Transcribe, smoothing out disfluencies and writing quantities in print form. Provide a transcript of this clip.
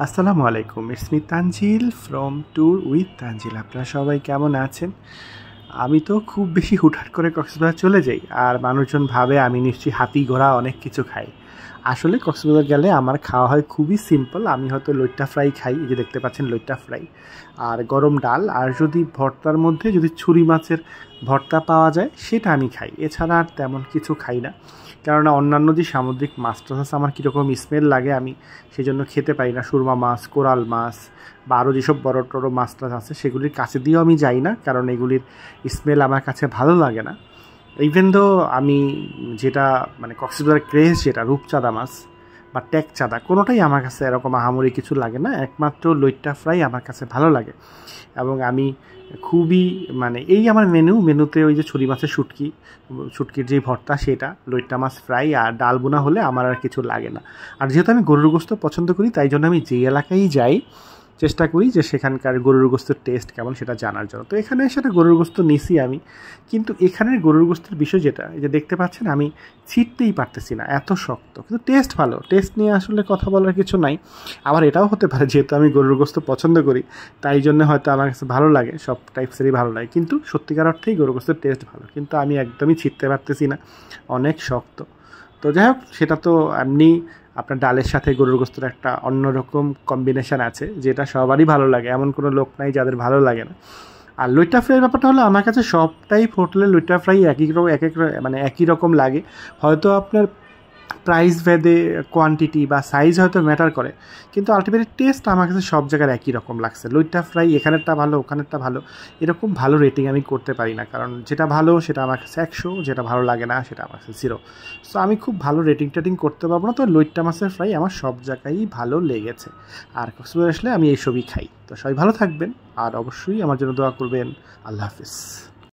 আসসালামু আলাইকুম, it's me Tanzil from tour with Tanzil. আপনারা সবাই কেমন আছেন? আমি তো খুব বেশি হুটহাট করে কক্সবাজার চলে যাই, আর মানুষজন ভাবে আমি নিশ্চয়ই হাতি ঘোড়া অনেক কিছু খাই। আসলে কক্সবাজার গেলে আমার খাওয়া হয় খুবই সিম্পল। আমি হয়তো লইট্টা ফ্রাই খাই, এই যে দেখতে পাচ্ছেন লইট্টা ফ্রাই, আর গরম ডাল, আর যদি ভর্তার মধ্যে যদি ছুরি মাছের ভর্তা পাওয়া যায় সেটা আমি খাই। এছাড়া আর তেমন কিছু খাই না, কেননা অন্যান্য যে সামুদ্রিক মাছ টাছ আছে আমার কীরকম স্মেল লাগে, আমি সেই জন্য খেতে পারি না। সুরমা মাছ, কোরাল মাছ বা আরও যেসব বড় টড়ো মাছ টাছ আছে সেগুলির কাছে দিয়েও আমি যাই না, কারণ এগুলির স্মেল আমার কাছে ভালো লাগে না। ইভেন দো আমি যেটা মানে কক্সবাজার ক্রেজ, যেটা রূপচাঁদা মাছ বা টেকচাঁদা, কোনোটাই আমার কাছে এরকম আহামরি কিছু লাগে না। একমাত্র লইট্টা ফ্রাই আমার কাছে ভালো লাগে। এবং আমি খুবই মানে এই আমার মেনুতে ওই যে ছুরি মাছের শুটকির যে ভর্তা, সেটা লইট্টা মাছ ফ্রাই আর ডাল বোনা হলে আমার আর কিছু লাগে না। আর যেহেতু আমি গরুর গোস্ত পছন্দ করি, তাই জন্য আমি যে এলাকায় যাই চেষ্টা করি যে সেখানকার গরুর গোস্তের টেস্ট কেমন সেটা জানার জন্য। তো এখানে সেটা গরুর গোস্ত নিছি আমি, কিন্তু এখানের গরুর গোস্তের বিষয় যেটা, এই যে দেখতে পাচ্ছেন আমি ছিটতেই পারতেছি না, এত শক্ত, কিন্তু টেস্ট ভালো। টেস্ট নিয়ে আসলে কথা বলার কিছু নাই। আবার এটাও হতে পারে যেহেতু আমি গরুর গোস্ত পছন্দ করি, তাই জন্য হয়তো আমার কাছে ভালো লাগে, সব টাইপসেরই ভালো লাগে, কিন্তু সত্যিকার অর্থেই গরুর গোস্তের টেস্ট ভালো, কিন্তু আমি একদমই ছিটতে পারতেছি না, অনেক শক্ত। তো যাই হোক, সেটা তো এমনি আপনার ডালের সাথে গরুর গোস্তের একটা অন্যরকম কম্বিনেশান আছে, যেটা সবারই ভালো লাগে, এমন কোনো লোক নাই যাদের ভালো লাগে না। আর লইট্টা ফ্রাইয়ের ব্যাপারটা হলো, আমার কাছে সব টাইপ হোটেলের লইট্টা ফ্রাই একই রকম লাগে। হয়তো আপনার প্রাইস ভেদে কোয়ান্টিটি বা সাইজ হয়তো ম্যাটার করে, কিন্তু আলটিমেটলি টেস্ট আমার কাছে সব জায়গার একই রকম লাগছে। লইট্টা ফ্রাই এখানেরটা ভালো, ওখানেরটা ভালো, এরকম ভালো রেটিং আমি করতে পারি না, কারণ যেটা ভালো সেটা আমার কাছে 100, যেটা ভালো লাগে না সেটা আমার কাছে 0। সো আমি খুব ভালো রেটিং করতে পারবো না। তো লইট্টা মাছের ফ্রাই আমার সব জায়গায়ই ভালো লেগেছে। আর কক্সবাজার আসলে আমি এইসবই খাই। তো সবাই ভালো থাকবেন, আর অবশ্যই আমার জন্য দোয়া করবেন। আল্লাহ হাফিজ।